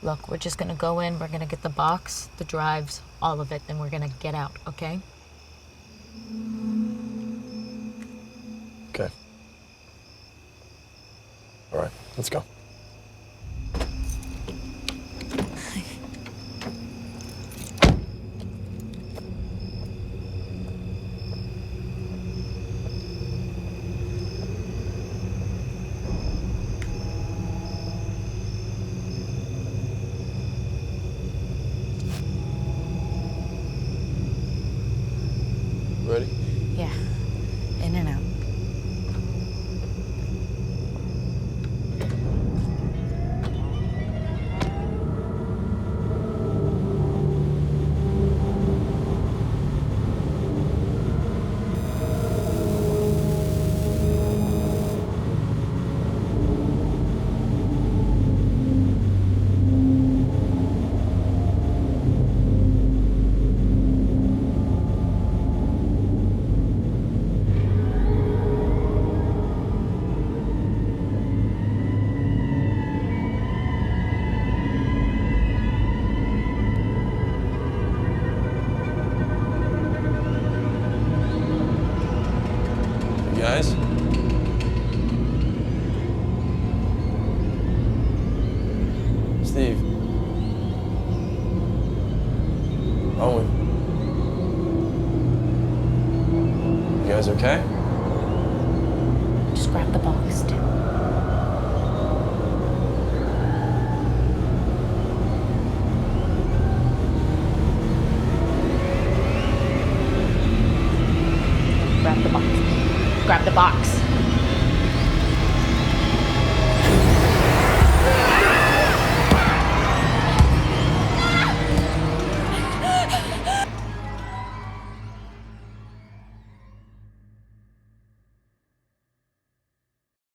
Look, we're just gonna go in, we're gonna get the box, the drives, all of it, then we're gonna get out, okay? Okay. All right, let's go. Ready? Yeah, in and out. You guys? Steve. Owen. You guys okay?